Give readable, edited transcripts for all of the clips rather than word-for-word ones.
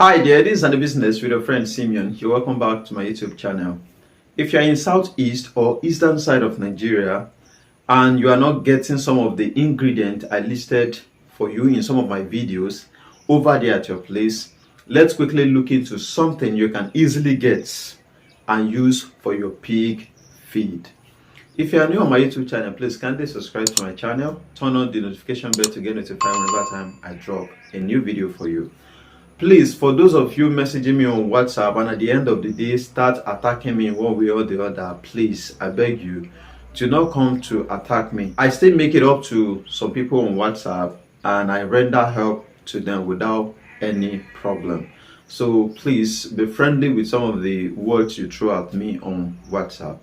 Hi there, this is AniBusiness with your friend Simeon. You're welcome back to my YouTube channel. If you're in southeast or eastern side of Nigeria and you are not getting some of the ingredients I listed for you in some of my videos over there at your place, let's quickly look into something you can easily get and use for your pig feed. If you are new on my YouTube channel, please kindly subscribe to my channel, turn on the notification bell to get notified whenever time I drop a new video for you. Please, for those of you messaging me on WhatsApp and at the end of the day start attacking me in one way or the other, please, I beg you, do not come to attack me. I still make it up to some people on WhatsApp and I render help to them without any problem. So please be friendly with some of the words you throw at me on WhatsApp.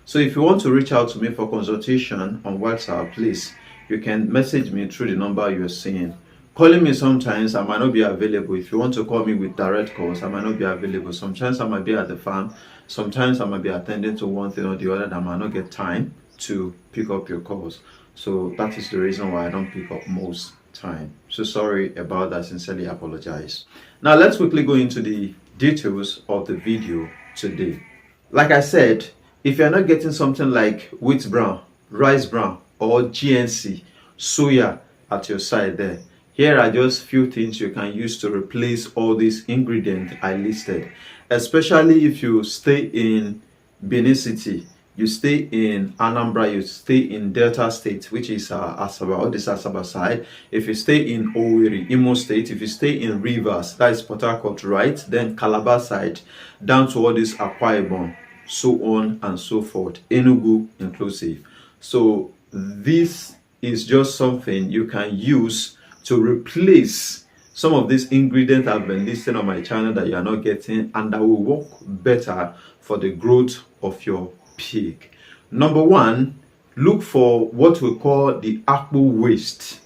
So if you want to reach out to me for consultation on WhatsApp, please, you can message me through the number you're seeing. Calling me sometimes, I might not be available. If you want to call me with direct calls, I might not be available. Sometimes I might be at the farm. Sometimes I might be attending to one thing or the other that I might not get time to pick up your calls. So that is the reason why I don't pick up most time. So sorry about that. Sincerely apologize. Now let's quickly go into the details of the video today. Like I said, if you're not getting something like wheat bran, rice bran, or GNC, soya at your side there, here are just few things you can use to replace all these ingredients I listed. Especially if you stay in Benin City, you stay in Anambra, you stay in Delta State, which is Asaba, or this Asaba side. If you stay in Owerri, Imo State, if you stay in Rivers, that is Port Harcourt, right? Then Calabar side, down to all this Akwa Ibom, so on and so forth, Enugu inclusive. So this is just something you can use to replace some of these ingredients I've been listing on my channel that you are not getting, and that will work better for the growth of your pig. Number one, look for what we call the AKU waste.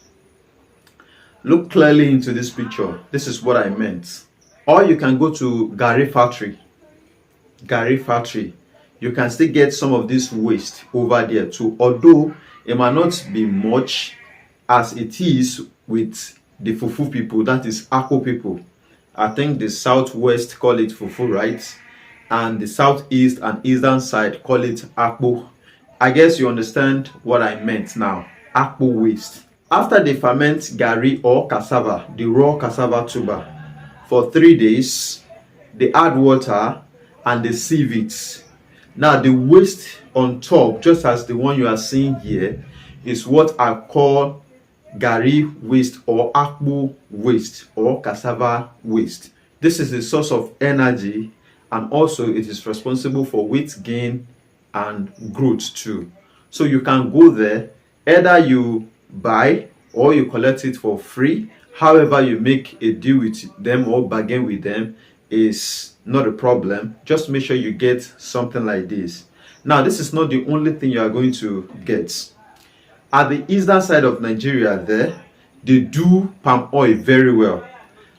Look clearly into this picture. This is what I meant. Or you can go to Gari factory. You can still get some of this waste over there too, although it might not be much as it is with the fufu people, that is AKU people. I think the southwest call it fufu, right? And the southeast and eastern side call it AKU. I guess you understand what I meant now. AKU waste. After they ferment gari or cassava, the raw cassava tuber, for 3 days, they add water and they sieve it. Now the waste on top, just as the one you are seeing here, is what I call gari waste or AKU waste or cassava waste. This is the source of energy, and also it is responsible for weight gain and growth too. So you can go there, either you buy or you collect it for free. However you make a deal with them or bargain with them is not a problem. Just make sure you get something like this. Now this is not the only thing you are going to get. At the eastern side of Nigeria there, they do palm oil very well.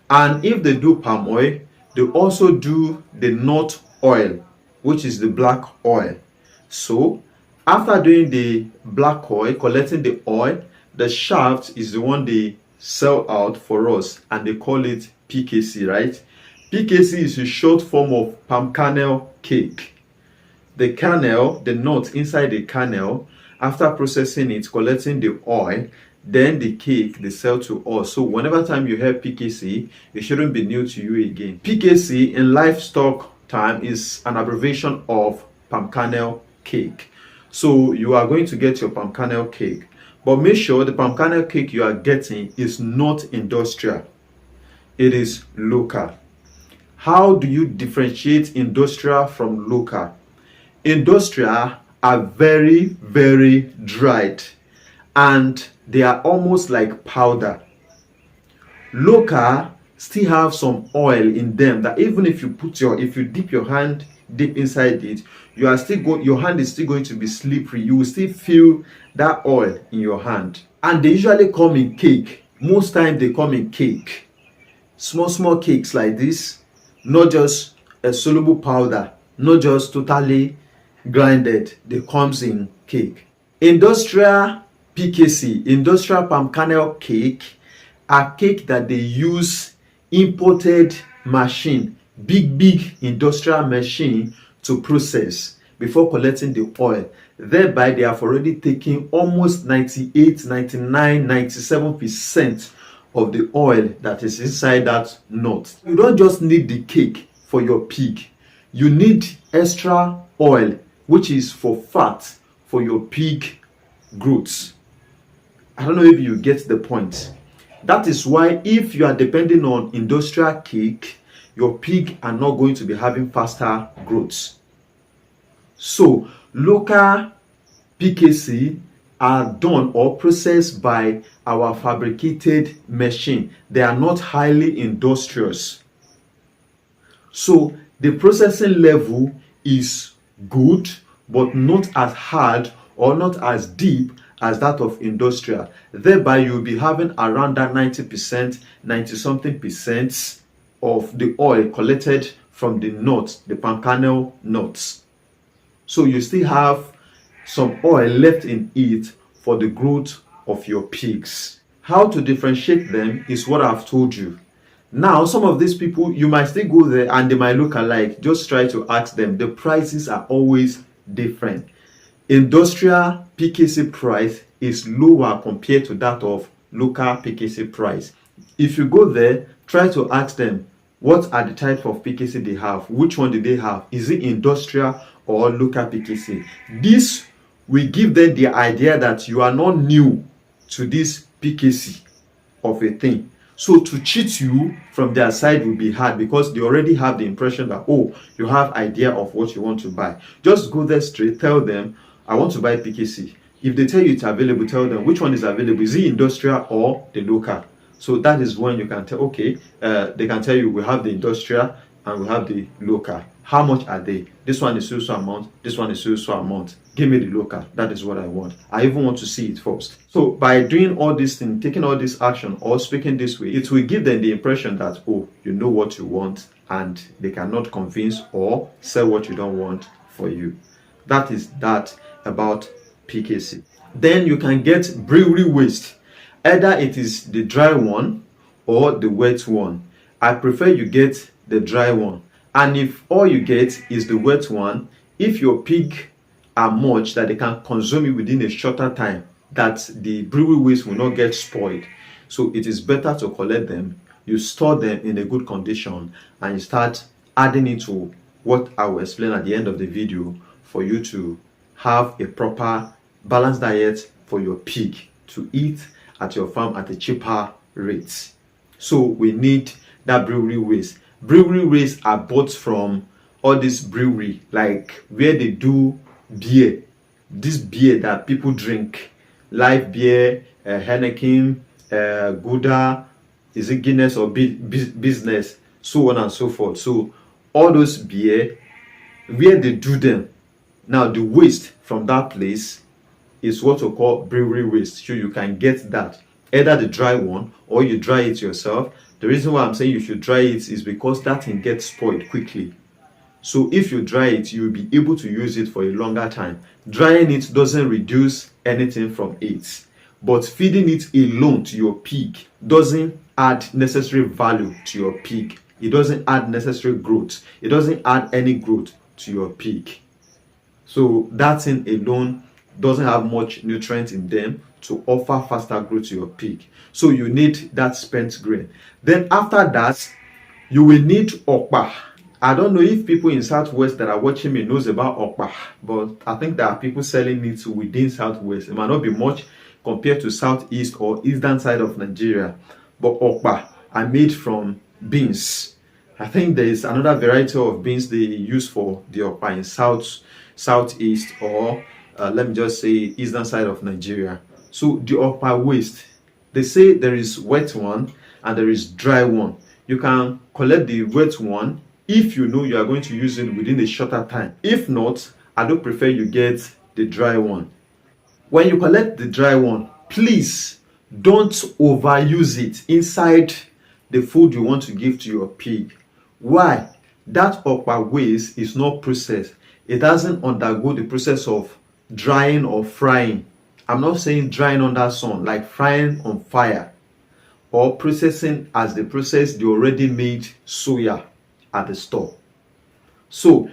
And if they do palm oil, they also do the nut oil, which is the black oil. So after doing the black oil, collecting the oil, the shaft is the one they sell out for us, and they call it PKC, right? PKC is a short form of palm kernel cake. The kernel, the nut inside the kernel, after processing it, collecting the oil, then the cake they sell to us. So whenever time you hear PKC, it shouldn't be new to you again. PKC in livestock time is an abbreviation of palm kernel cake. So you are going to get your palm kernel cake, but make sure the palm kernel cake you are getting is not industrial. It is local. How do you differentiate industrial from local? Industrial are very, very dried and they are almost like powder. Local still have some oil in them that even if you dip your hand deep inside it, your hand is still going to be slippery. You will still feel that oil in your hand. And they usually come in cake. Most times they come in cake. Small cakes like this, not just a soluble powder, not just totally grinded. They comes in cake. Industrial PKC, industrial palm kernel cake, are cake that they use imported machine, big industrial machine to process before collecting the oil. Thereby, they have already taken almost 98, 99, 97% of the oil that is inside that nut. You don't just need the cake for your pig. You need extra oil, which is for fat for your pig growth. I don't know if you get the point. That is why if you are depending on industrial cake, your pig are not going to be having faster growth. So local PKC are done or processed by our fabricated machine. They are not highly industrious. So the processing level is good, but not as hard or not as deep as that of industrial. Thereby, you'll be having around that 90%, 90 something percent of the oil collected from the nuts, the palm kernel nuts. So you still have some oil left in it for the growth of your pigs. How to differentiate them is what I've told you. Now, some of these people, you might still go there and they might look alike. Just try to ask them. The prices are always different. Industrial PKC price is lower compared to that of local PKC price. If you go there, try to ask them what are the type of PKC they have, which one do they have, is it industrial or local PKC. This will give them the idea that you are not new to this PKC of a thing. So to cheat you from their side will be hard because they already have the impression that, oh, you have idea of what you want to buy. Just go there straight, tell them, I want to buy PKC. If they tell you it's available, tell them which one is available. Is it industrial or the local? So that is when you can tell, okay, they can tell you we have the industrial and we have the local. How much are they? This one is so amount, this one is so amount. Give me the local. That is what I want. I even want to see it first. So by doing all these things, taking all this action or speaking this way, it will give them the impression that, oh, you know what you want and they cannot convince or sell what you don't want for you. That is that about PKC. Then you can get brewery waste. Either it is the dry one or the wet one. I prefer you get the dry one. And if all you get is the wet one, if your pig are much that they can consume it within a shorter time, that the brewery waste will not get spoiled. So it is better to collect them, you store them in a good condition, and you start adding it to what I will explain at the end of the video for you to have a proper balanced diet for your pig to eat at your farm at a cheaper rate. So we need that brewery waste. Brewery waste are bought from all this brewery, like where they do beer, this beer that people drink, live beer, Heineken, Gouda, is it Guinness or business, so on and so forth. So all those beer, where they do them, now the waste from that place is what we call brewery waste. So you can get that, either the dry one or you dry it yourself. The reason why I'm saying you should dry it is because that thing gets spoiled quickly. So if you dry it, you'll be able to use it for a longer time. Drying it doesn't reduce anything from it, but feeding it alone to your pig doesn't add necessary value to your pig. It doesn't add necessary growth. It doesn't add any growth to your pig. So that thing alone doesn't have much nutrients in them to offer faster growth to your pig. So you need that spent grain. Then after that, you will need okpa. I don't know if people in Southwest that are watching me knows about okpa, but I think there are people selling it within Southwest. It might not be much compared to Southeast or Eastern side of Nigeria, but okpa are made from beans. I think there is another variety of beans they use for the okpa in Southeast or let me just say Eastern side of Nigeria. So the okpa waste, they say there is wet one and there is dry one. You can collect the wet one if you know you are going to use it within a shorter time. If not, I do prefer you get the dry one. When you collect the dry one, please don't overuse it inside the food you want to give to your pig. Why? That okpa waste is not processed. It doesn't undergo the process of drying or frying. I'm not saying drying under sun, like frying on fire. or processing as they process the already made soya at the store. So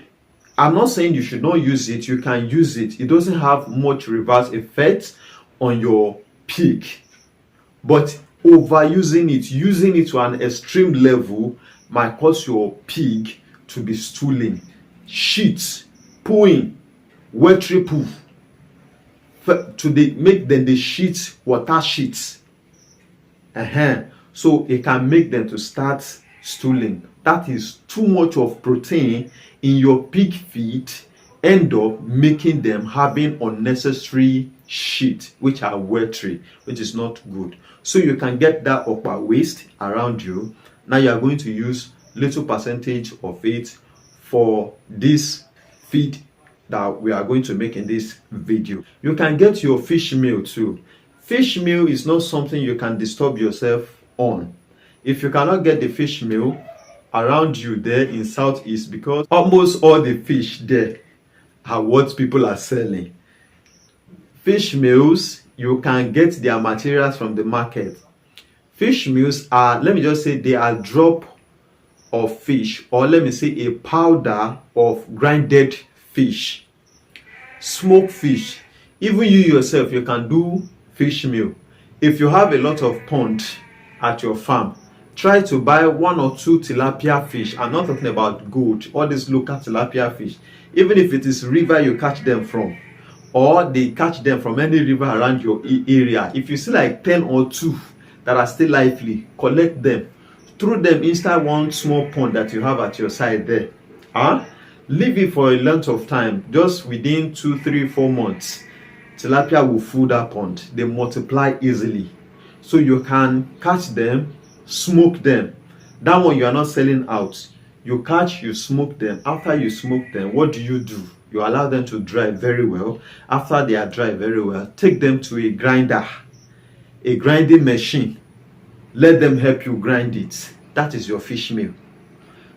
I'm not saying you should not use it. You can use it. It doesn't have much reverse effect on your pig. But overusing it, using it to an extreme level, might cause your pig to be stooling, shit, pooing, watery poo, make them the shit, water shit. So it can make them to start stooling. That is too much of protein in your pig feed, end up making them having unnecessary shit, which are watery, which is not good. So you can get that upper waste around you. Now you are going to use little percentage of it for this feed that we are going to make in this video. You can get your fish meal too. Fish meal is not something you can disturb yourself on. If you cannot get the fish meal around you there in Southeast, because almost all the fish there are what people are selling. Fish meals, you can get their materials from the market. Fish meals are, let me just say, they are drop of fish, or let me say a powder of grinded fish, smoked fish. Even you yourself, you can do fish meal. If you have a lot of pond at your farm, try to buy 1 or 2 tilapia fish. I'm not talking about gold, all these local tilapia fish. Even if it is river you catch them from, or they catch them from any river around your area, if you see like 10 or 2 that are still lively, collect them, throw them inside one small pond that you have at your side there. Leave it for a length of time, just within 2, 3, 4 months. Tilapia will fill that pond. They multiply easily. So you can catch them, smoke them. That one you are not selling out. You catch, you smoke them. After you smoke them, what do? You allow them to dry very well. After they are dry very well, take them to a grinder, a grinding machine. Let them help you grind it. That is your fish meal.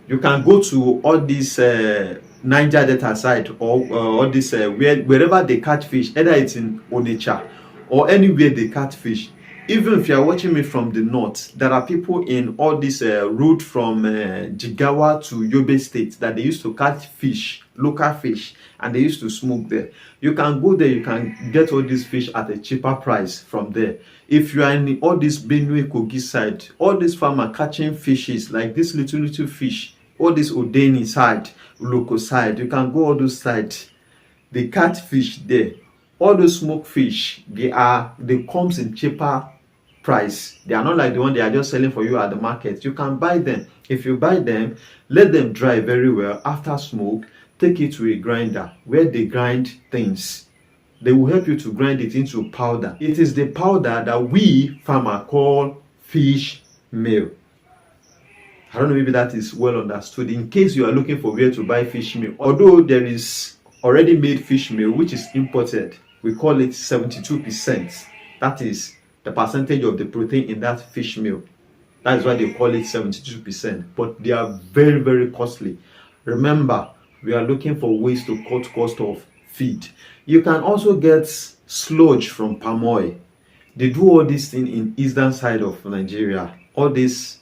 You can go to all these Niger Delta side, or all this wherever they catch fish, either it's in Onitsha or anywhere they catch fish. Even if you are watching me from the north, there are people in all this route from Jigawa to Yobe State that they used to catch fish, local fish, and they used to smoke there. You can go there, you can get all these fish at a cheaper price from there. If you are in all this Benue Kogi side, all these farmers catching fishes like this little fish, all this Odeni side, local side, you can go all those sides. They catch fish there. All those smoked fish, they comes in cheaper price. They are not like the one they are just selling for you at the market. You can buy them. If you buy them, let them dry very well. After smoke, take it to a grinder where they grind things. They will help you to grind it into powder. It is the powder that we farmer call fish meal. I don't know, maybe that is well understood. In case you are looking for where to buy fish meal, although there is already made fish meal which is imported, we call it 72%. That is the percentage of the protein in that fish meal. That is why they call it 72%. But they are very, very costly. Remember, we are looking for ways to cut cost of feed. You can also get sludge from palm oil. They do all this thing in eastern side of Nigeria. All this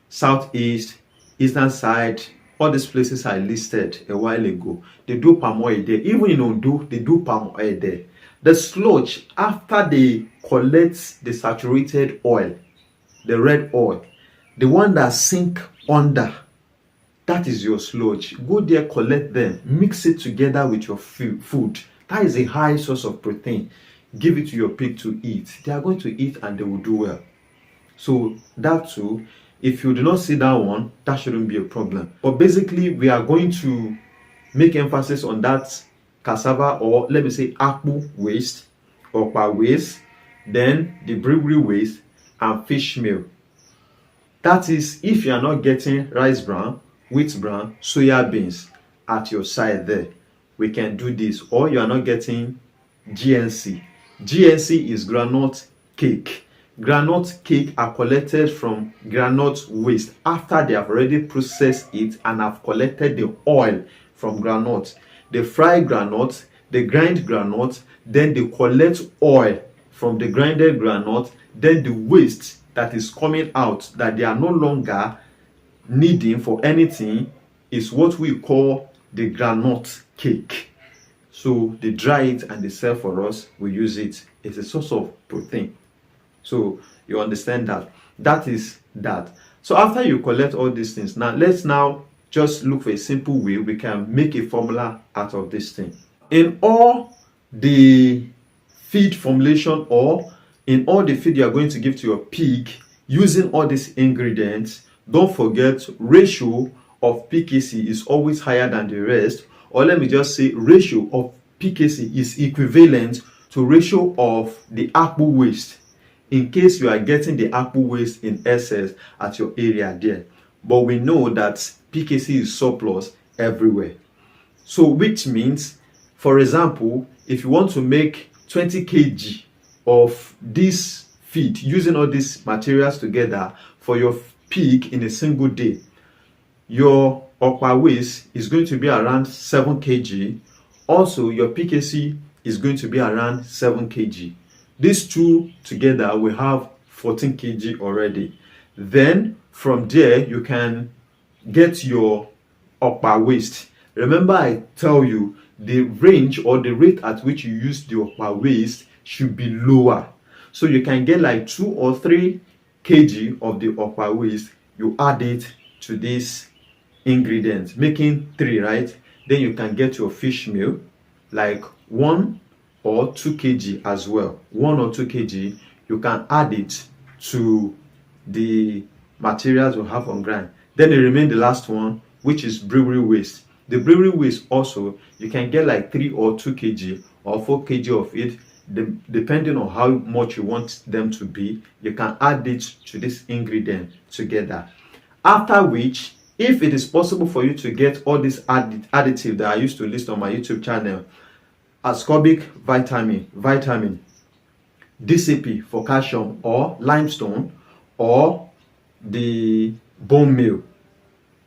southeast, eastern side, all these places I listed a while ago. They do palm oil there. Even in Ondo, they do palm oil there. The sludge, after they collect the saturated oil, the red oil, the one that sink under, that is your sludge. Go there, collect them, mix it together with your food. That is a high source of protein. Give it to your pig to eat. They are going to eat and they will do well. So that too, if you do not see that one, that shouldn't be a problem. But basically, we are going to make emphasis on that cassava, or let me say AKU waste, okpa waste, then the brewery waste, and fish meal. That is if you are not getting rice bran, wheat bran, soya beans at your side there, we can do this. Or you are not getting GNC. GNC is groundnut cake. Groundnut cake are collected from groundnut waste after they have already processed it and have collected the oil from groundnut. They fry groundnut, they grind groundnut, then they collect oil from the grinded groundnut, then the waste that is coming out that they are no longer needing for anything is what we call the groundnut cake. So they dry it and they sell for us. We use it. It's a source of protein. So you understand that. That is that. So after you collect all these things, now let's now just look for a simple way we can make a formula out of this thing. In all the feed formulation or in all the feed you are going to give to your pig using all these ingredients, don't forget ratio of PKC is always higher than the rest, or let me just say ratio of PKC is equivalent to ratio of the apple waste, in case you are getting the apple waste in excess at your area there. But we know that PKC is surplus everywhere. So which means, for example, if you want to make 20 kg of this feed using all these materials together for your pig in a single day, your upper waste is going to be around 7 kg. Also, your PKC is going to be around 7 kg. These two together will have 14 kg already. Then from there, you can get your upper waste. Remember, I tell you the range or the rate at which you use the upper waste should be lower. So you can get like 2 or 3 kg of the upper waste. You add it to this ingredient, making 3, right? Then you can get your fish meal, like 1 or 2 kg as well. 1 or 2 kg, you can add it to the materials you have on ground. Then it remains the last one, which is brewery waste. The brewery waste also, you can get like 3 or 2 kg or 4 kg of it, depending on how much you want them to be. You can add it to this ingredient together. After which, if it is possible for you to get all these additives that I used to list on my YouTube channel, ascorbic vitamin, DCP for calcium, or limestone, or the bone meal.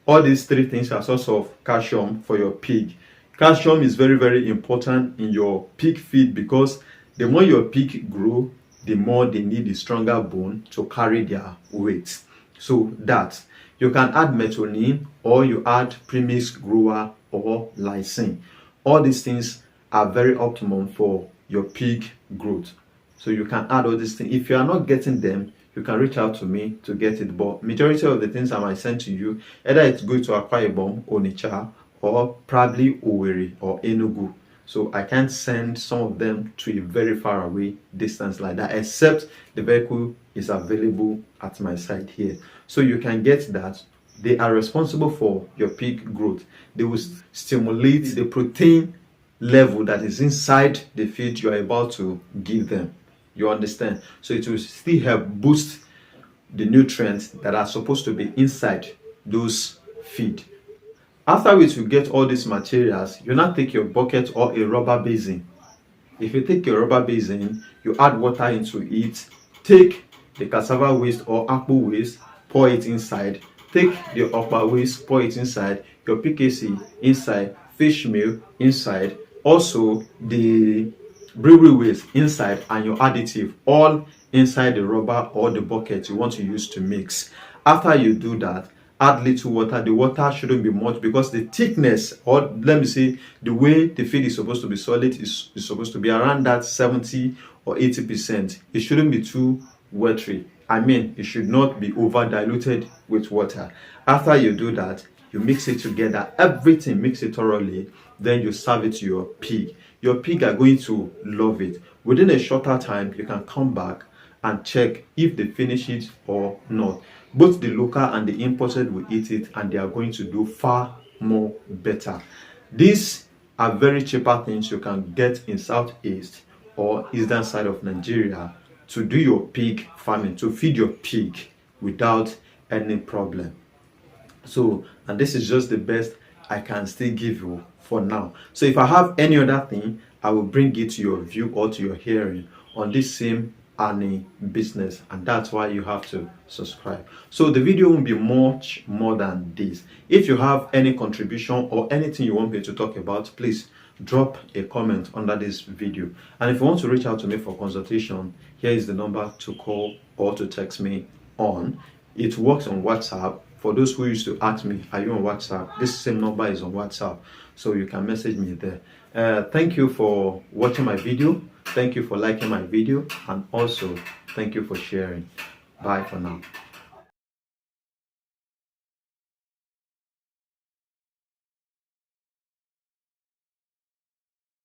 All these 3 things are source of calcium for your pig. Calcium is very, very important in your pig feed because the more your pig grow, the more they need a stronger bone to carry their weight. So that you can add methionine, or you add premix grower or lysine. All these things are very optimum for your pig growth. So you can add all these things. If you are not getting them, you can reach out to me to get it. But majority of the things I might send to you, either it's going to Akwa Ibom, Onitsha, or probably Owerri or Enugu. So I can't send some of them to a very far away distance like that, except the vehicle is available at my site here. So you can get that. They are responsible for your pig growth. They will stimulate the protein level that is inside the feed you are about to give them. You understand? So it will still help boost the nutrients that are supposed to be inside those feed. After which you get all these materials, you now take your bucket or a rubber basin. If you take your rubber basin, you add water into it, take the cassava waste or apple waste, pour it inside, take the upper waste, pour it inside, your PKC inside, fish meal inside, also the brewery waste inside, and your additive all inside the rubber or the bucket you want to use to mix. After you do that, add little water. The water shouldn't be much because the thickness, or let me say the way the feed is supposed to be solid, is supposed to be around that 70 or 80%. It shouldn't be too watery. I mean, it should not be over diluted with water. After you do that, you mix it together, everything, mix it thoroughly, then you serve it to your pig. Your pig are going to love it. Within a shorter time, you can come back and check if they finish it or not. Both the local and the imported will eat it, and they are going to do far more better. These are very cheaper things you can get in southeast or eastern side of Nigeria to do your pig farming, to feed your pig without any problem. So, and this is just the best I can still give you for now. So if I have any other thing, I will bring it to your view or to your hearing on this same AniBusiness, and that's why you have to subscribe. So the video won't be much more than this. If you have any contribution or anything you want me to talk about, please drop a comment under this video. And if you want to reach out to me for consultation, here is the number to call or to text me on. It works on WhatsApp. For those who used to ask me, are you on WhatsApp? This same number is on WhatsApp, so you can message me there. Thank you for watching my video. Thank you for liking my video, and also thank you for sharing. Bye for now.